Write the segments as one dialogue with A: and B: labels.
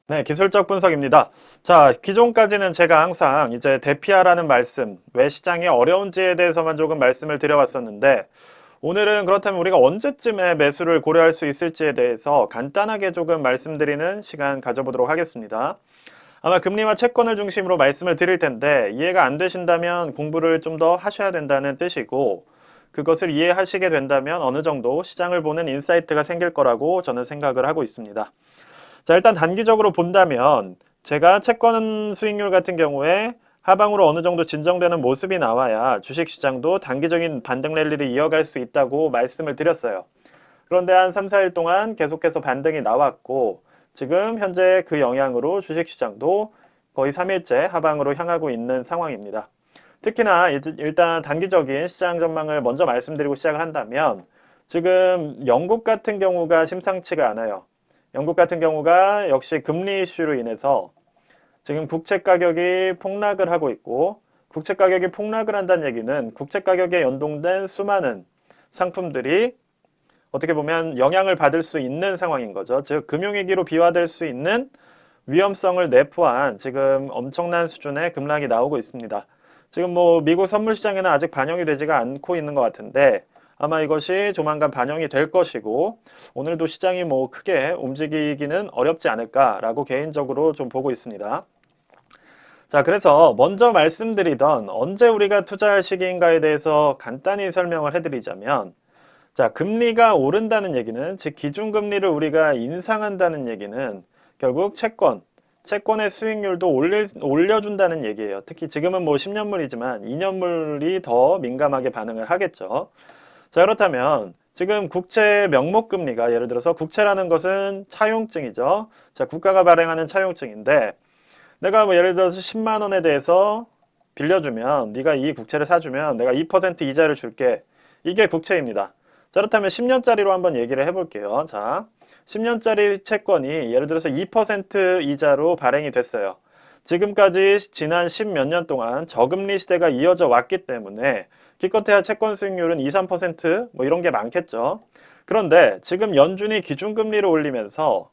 A: 네, 기술적 분석입니다. 자, 기존까지는 제가 항상 이제 대피하라는 말씀, 왜 시장이 어려운지에 대해서만 조금 말씀을 드려왔었는데, 오늘은 그렇다면 우리가 언제쯤에 매수를 고려할 수 있을지에 대해서 간단하게 조금 말씀드리는 시간 가져보도록 하겠습니다. 아마 금리와 채권을 중심으로 말씀을 드릴 텐데, 이해가 안 되신다면 공부를 좀 더 하셔야 된다는 뜻이고, 그것을 이해하시게 된다면 어느 정도 시장을 보는 인사이트가 생길 거라고 저는 생각을 하고 있습니다. 자, 일단 단기적으로 본다면 제가 채권 수익률 같은 경우에 하방으로 어느 정도 진정되는 모습이 나와야 주식시장도 단기적인 반등 랠리를 이어갈 수 있다고 말씀을 드렸어요. 그런데 한 3, 4일 동안 계속해서 반등이 나왔고 지금 현재 그 영향으로 주식시장도 거의 3일째 하방으로 향하고 있는 상황입니다. 특히나 일단 단기적인 시장 전망을 먼저 말씀드리고 시작을 한다면 지금 영국 같은 경우가 심상치가 않아요. 영국 같은 경우가 역시 금리 이슈로 인해서 지금 국채 가격이 폭락을 하고 있고 국채 가격이 폭락을 한다는 얘기는 국채 가격에 연동된 수많은 상품들이 어떻게 보면 영향을 받을 수 있는 상황인 거죠. 즉 금융위기로 비화될 수 있는 위험성을 내포한 지금 엄청난 수준의 급락이 나오고 있습니다. 지금 뭐 미국 선물 시장에는 아직 반영이 되지가 않고 있는 것 같은데 아마 이것이 조만간 반영이 될 것이고 오늘도 시장이 뭐 크게 움직이기는 어렵지 않을까라고 개인적으로 좀 보고 있습니다. 자, 그래서 먼저 말씀드리던 언제 우리가 투자할 시기인가에 대해서 간단히 설명을 해드리자면 자, 금리가 오른다는 얘기는, 즉 기준금리를 우리가 인상한다는 얘기는 결국 채권의 수익률도 올려준다는 얘기예요. 특히 지금은 뭐 10년물이지만 2년물이 더 민감하게 반응을 하겠죠. 자, 그렇다면 지금 국채 명목금리가 예를 들어서 국채라는 것은 차용증이죠. 자, 국가가 발행하는 차용증인데 내가 뭐 예를 들어서 10만 원에 대해서 빌려주면 네가 이 국채를 사주면 내가 2% 이자를 줄게. 이게 국채입니다. 자, 그렇다면 10년짜리로 한번 얘기를 해볼게요. 자, 10년짜리 채권이 예를 들어서 2% 이자로 발행이 됐어요. 지금까지 지난 10 몇 년 동안 저금리 시대가 이어져 왔기 때문에 기껏해야 채권 수익률은 2, 3%뭐 이런 게 많겠죠. 그런데 지금 연준이 기준금리를 올리면서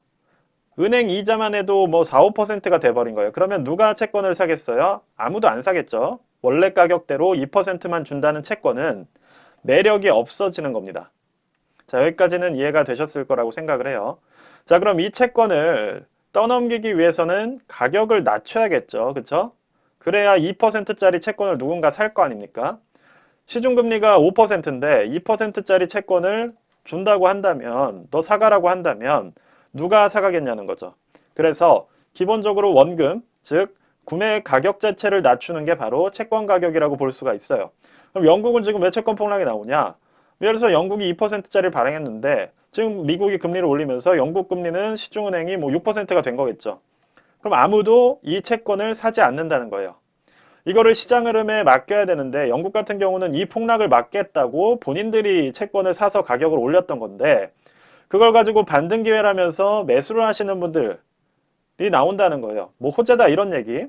A: 은행 이자만 해도 뭐 4, 5%가 돼버린 거예요. 그러면 누가 채권을 사겠어요? 아무도 안 사겠죠. 원래 가격대로 2%만 준다는 채권은 매력이 없어지는 겁니다. 자, 여기까지는 이해가 되셨을 거라고 생각을 해요. 자, 그럼 이 채권을 떠넘기기 위해서는 가격을 낮춰야겠죠. 그쵸? 그래야 2%짜리 채권을 누군가 살 거 아닙니까? 시중금리가 5%인데 2%짜리 채권을 준다고 한다면, 너 사가라고 한다면 누가 사가겠냐는 거죠. 그래서 기본적으로 원금, 즉 구매 가격 자체를 낮추는 게 바로 채권 가격이라고 볼 수가 있어요. 그럼 영국은 지금 왜 채권 폭락이 나오냐? 예를 들어서 영국이 2%짜리 발행했는데 지금 미국이 금리를 올리면서 영국 금리는 시중은행이 뭐 6%가 된 거겠죠. 그럼 아무도 이 채권을 사지 않는다는 거예요. 이거를 시장 흐름에 맡겨야 되는데 영국 같은 경우는 이 폭락을 막겠다고 본인들이 채권을 사서 가격을 올렸던 건데 그걸 가지고 반등 기회라면서 매수를 하시는 분들이 나온다는 거예요. 뭐 호재다 이런 얘기.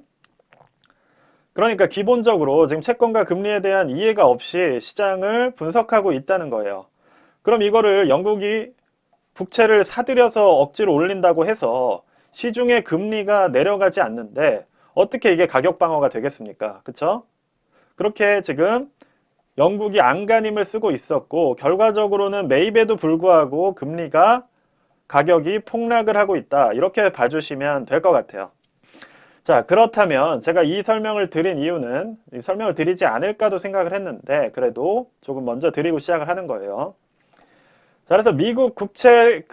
A: 그러니까 기본적으로 지금 채권과 금리에 대한 이해가 없이 시장을 분석하고 있다는 거예요. 그럼 이거를 영국이 국채를 사들여서 억지로 올린다고 해서 시중의 금리가 내려가지 않는데 어떻게 이게 가격 방어가 되겠습니까? 그쵸? 그렇게 지금 영국이 안간힘을 쓰고 있었고 결과적으로는 매입에도 불구하고 금리가 가격이 폭락을 하고 있다. 이렇게 봐주시면 될 것 같아요. 자, 그렇다면 제가 이 설명을 드린 이유는 이 설명을 드리지 않을까도 생각을 했는데 그래도 조금 먼저 드리고 시작을 하는 거예요. 자, 그래서 미국 국채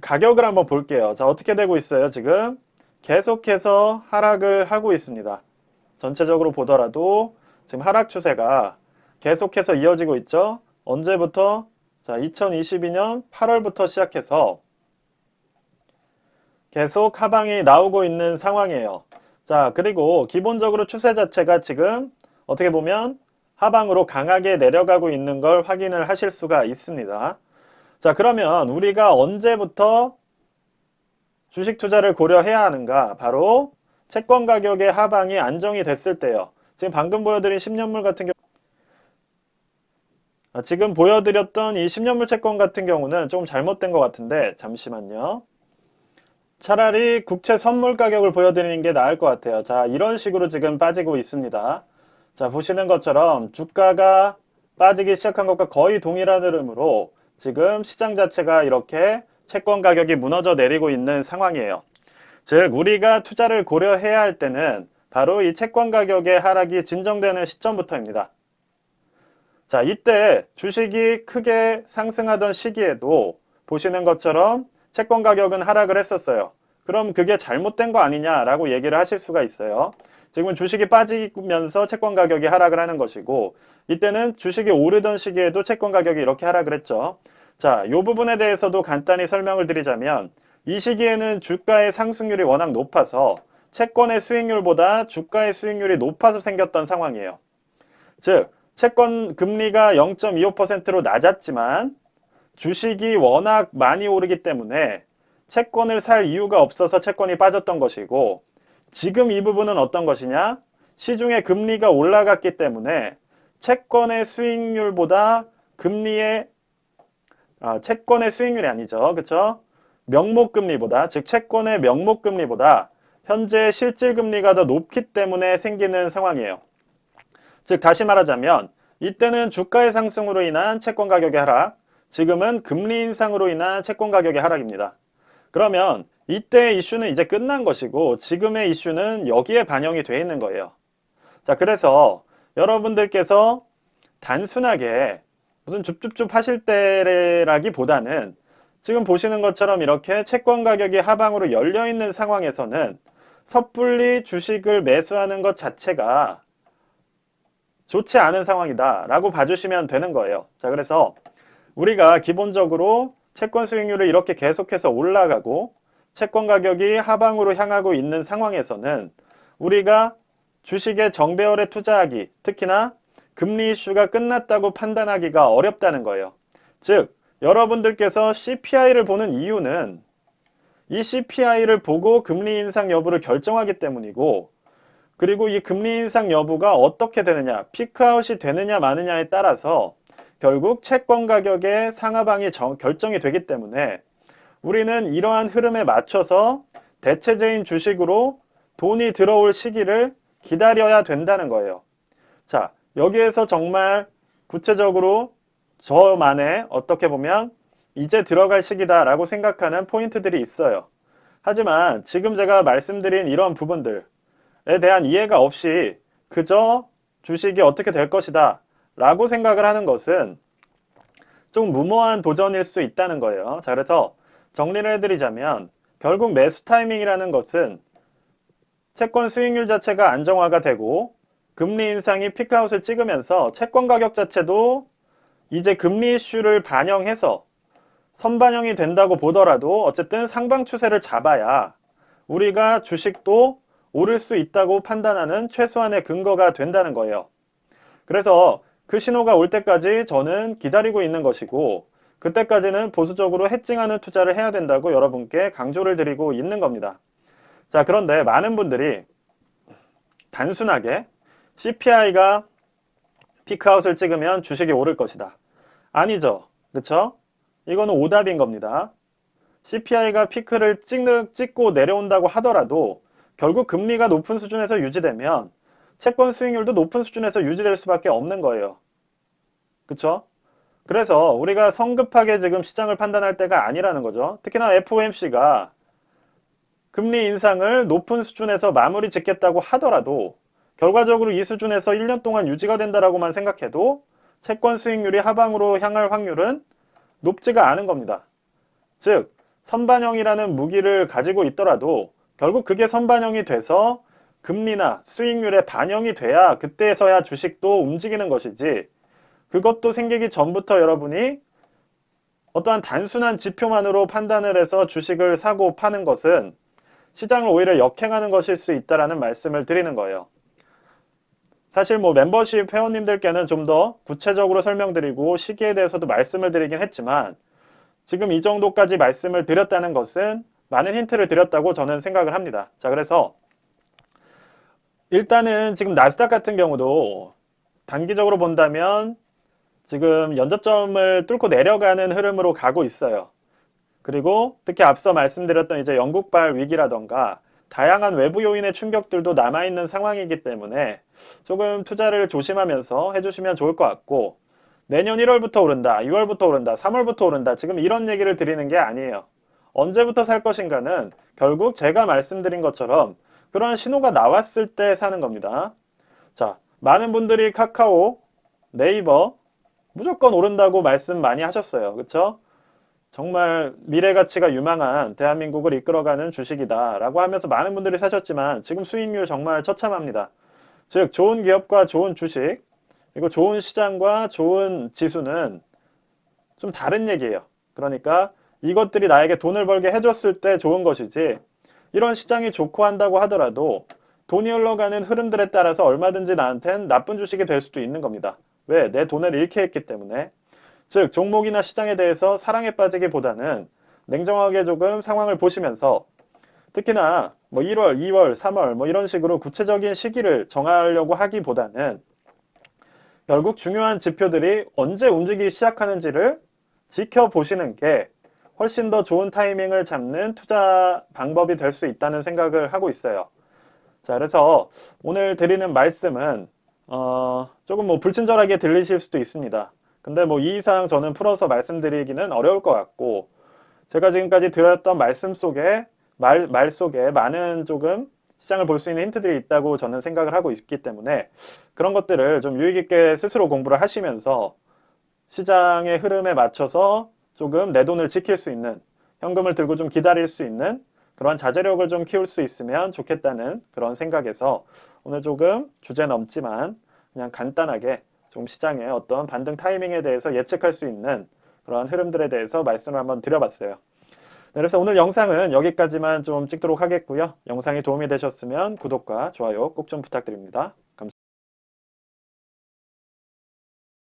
A: 가격을 한번 볼게요. 자, 어떻게 되고 있어요? 지금 계속해서 하락을 하고 있습니다. 전체적으로 보더라도 지금 하락 추세가 계속해서 이어지고 있죠. 언제부터? 자, 2022년 8월부터 시작해서 계속 하방이 나오고 있는 상황이에요. 자, 그리고 기본적으로 추세 자체가 지금 어떻게 보면 하방으로 강하게 내려가고 있는 걸 확인을 하실 수가 있습니다. 자, 그러면 우리가 언제부터 주식 투자를 고려해야 하는가? 바로 채권 가격의 하방이 안정이 됐을 때요. 지금 방금 보여드린 10년물 같은 경우 지금 보여드렸던 이 10년물 채권 같은 경우는 좀 잘못된 것 같은데 잠시만요. 차라리 국채 선물 가격을 보여드리는 게 나을 것 같아요. 자, 이런 식으로 지금 빠지고 있습니다. 자, 보시는 것처럼 주가가 빠지기 시작한 것과 거의 동일한 흐름으로 지금 시장 자체가 이렇게 채권 가격이 무너져 내리고 있는 상황이에요. 즉, 우리가 투자를 고려해야 할 때는 바로 이 채권 가격의 하락이 진정되는 시점부터입니다. 자, 이때 주식이 크게 상승하던 시기에도 보시는 것처럼 채권 가격은 하락을 했었어요. 그럼 그게 잘못된 거 아니냐라고 얘기를 하실 수가 있어요. 지금은 주식이 빠지면서 채권 가격이 하락을 하는 것이고, 이때는 주식이 오르던 시기에도 채권 가격이 이렇게 하락을 했죠. 자, 이 부분에 대해서도 간단히 설명을 드리자면, 이 시기에는 주가의 상승률이 워낙 높아서 채권의 수익률보다 주가의 수익률이 높아서 생겼던 상황이에요. 즉, 채권 금리가 0.25%로 낮았지만 주식이 워낙 많이 오르기 때문에 채권을 살 이유가 없어서 채권이 빠졌던 것이고, 지금 이 부분은 어떤 것이냐? 시중의 금리가 올라갔기 때문에 채권의 수익률보다 금리의 채권의 수익률이 아니죠. 그쵸? 명목금리보다, 즉 채권의 명목금리보다 현재 실질금리가 더 높기 때문에 생기는 상황이에요. 즉 다시 말하자면 이때는 주가의 상승으로 인한 채권 가격의 하락, 지금은 금리 인상으로 인한 채권 가격의 하락입니다. 그러면 이때의 이슈는 이제 끝난 것이고 지금의 이슈는 여기에 반영이 되어 있는 거예요. 자, 그래서 여러분들께서 단순하게 무슨 줍줍줍 하실 때라기보다는 지금 보시는 것처럼 이렇게 채권 가격이 하방으로 열려 있는 상황에서는 섣불리 주식을 매수하는 것 자체가 좋지 않은 상황이다 라고 봐주시면 되는 거예요. 자, 그래서 우리가 기본적으로 채권 수익률이 이렇게 계속해서 올라가고 채권 가격이 하방으로 향하고 있는 상황에서는 우리가 주식에 정배열에 투자하기, 특히나 금리 이슈가 끝났다고 판단하기가 어렵다는 거예요. 즉, 여러분들께서 CPI를 보는 이유는 이 CPI를 보고 금리 인상 여부를 결정하기 때문이고, 그리고 이 금리 인상 여부가 어떻게 되느냐, 피크아웃이 되느냐 마느냐에 따라서 결국 채권 가격의 상하방이 결정이 되기 때문에 우리는 이러한 흐름에 맞춰서 대체제인 주식으로 돈이 들어올 시기를 기다려야 된다는 거예요. 자, 여기에서 정말 구체적으로 저만의 어떻게 보면 이제 들어갈 시기다라고 생각하는 포인트들이 있어요. 하지만 지금 제가 말씀드린 이런 부분들에 대한 이해가 없이 그저 주식이 어떻게 될 것이다 라고 생각을 하는 것은 좀 무모한 도전일 수 있다는 거예요. 자, 그래서 정리를 해드리자면 결국 매수 타이밍이라는 것은 채권 수익률 자체가 안정화가 되고 금리 인상이 피크아웃을 찍으면서 채권 가격 자체도 이제 금리 이슈를 반영해서 선반영이 된다고 보더라도 어쨌든 상방 추세를 잡아야 우리가 주식도 오를 수 있다고 판단하는 최소한의 근거가 된다는 거예요. 그래서 그 신호가 올 때까지 저는 기다리고 있는 것이고 그때까지는 보수적으로 해칭하는 투자를 해야 된다고 여러분께 강조를 드리고 있는 겁니다. 자, 그런데 많은 분들이 단순하게 CPI가 피크아웃을 찍으면 주식이 오를 것이다. 아니죠. 그쵸? 이거는 오답인 겁니다. CPI가 피크를 찍고 내려온다고 하더라도 결국 금리가 높은 수준에서 유지되면 채권 수익률도 높은 수준에서 유지될 수밖에 없는 거예요. 그쵸? 그래서 우리가 성급하게 지금 시장을 판단할 때가 아니라는 거죠. 특히나 FOMC가 금리 인상을 높은 수준에서 마무리 짓겠다고 하더라도 결과적으로 이 수준에서 1년 동안 유지가 된다라고만 생각해도 채권 수익률이 하방으로 향할 확률은 높지가 않은 겁니다. 즉, 선반영이라는 무기를 가지고 있더라도 결국 그게 선반영이 돼서 금리나 수익률에 반영이 돼야 그때서야 주식도 움직이는 것이지 그것도 생기기 전부터 여러분이 어떠한 단순한 지표만으로 판단을 해서 주식을 사고 파는 것은 시장을 오히려 역행하는 것일 수 있다는 말씀을 드리는 거예요. 사실 뭐 멤버십 회원님들께는 좀 더 구체적으로 설명드리고 시기에 대해서도 말씀을 드리긴 했지만 지금 이 정도까지 말씀을 드렸다는 것은 많은 힌트를 드렸다고 저는 생각을 합니다. 자, 그래서 일단은 지금 나스닥 같은 경우도 단기적으로 본다면 지금 연저점을 뚫고 내려가는 흐름으로 가고 있어요. 그리고 특히 앞서 말씀드렸던 이제 영국발 위기라던가 다양한 외부 요인의 충격들도 남아있는 상황이기 때문에 조금 투자를 조심하면서 해주시면 좋을 것 같고, 내년 1월부터 오른다, 2월부터 오른다, 3월부터 오른다, 지금 이런 얘기를 드리는 게 아니에요. 언제부터 살 것인가는 결국 제가 말씀드린 것처럼 그러한 신호가 나왔을 때 사는 겁니다. 자, 많은 분들이 카카오, 네이버 무조건 오른다고 말씀 많이 하셨어요. 그쵸? 정말 미래 가치가 유망한 대한민국을 이끌어가는 주식이다 라고 하면서 많은 분들이 사셨지만 지금 수익률 정말 처참합니다. 즉 좋은 기업과 좋은 주식, 그리고 좋은 시장과 좋은 지수는 좀 다른 얘기예요. 그러니까 이것들이 나에게 돈을 벌게 해줬을 때 좋은 것이지, 이런 시장이 좋고 한다고 하더라도 돈이 흘러가는 흐름들에 따라서 얼마든지 나한텐 나쁜 주식이 될 수도 있는 겁니다. 왜? 내 돈을 잃게 했기 때문에. 즉 종목이나 시장에 대해서 사랑에 빠지기보다는 냉정하게 조금 상황을 보시면서, 특히나 뭐 1월, 2월, 3월 뭐 이런 식으로 구체적인 시기를 정하려고 하기보다는 결국 중요한 지표들이 언제 움직이기 시작하는지를 지켜보시는 게 훨씬 더 좋은 타이밍을 잡는 투자 방법이 될 수 있다는 생각을 하고 있어요. 자, 그래서 오늘 드리는 말씀은 조금 뭐 불친절하게 들리실 수도 있습니다. 근데 뭐 이 이상 저는 풀어서 말씀드리기는 어려울 것 같고, 제가 지금까지 드렸던 말씀 속에 말 속에 많은 조금 시장을 볼 수 있는 힌트들이 있다고 저는 생각을 하고 있기 때문에 그런 것들을 좀 유의 깊게 스스로 공부를 하시면서 시장의 흐름에 맞춰서 조금 내 돈을 지킬 수 있는, 현금을 들고 좀 기다릴 수 있는 그런 자제력을 좀 키울 수 있으면 좋겠다는 그런 생각에서 오늘 조금 주제 넘지만 그냥 간단하게 좀 시장의 어떤 반등 타이밍에 대해서 예측할 수 있는 그러한 흐름들에 대해서 말씀을 한번 드려봤어요. 네, 그래서 오늘 영상은 여기까지만 좀 찍도록 하겠고요. 영상이 도움이 되셨으면 구독과 좋아요 꼭 좀 부탁드립니다.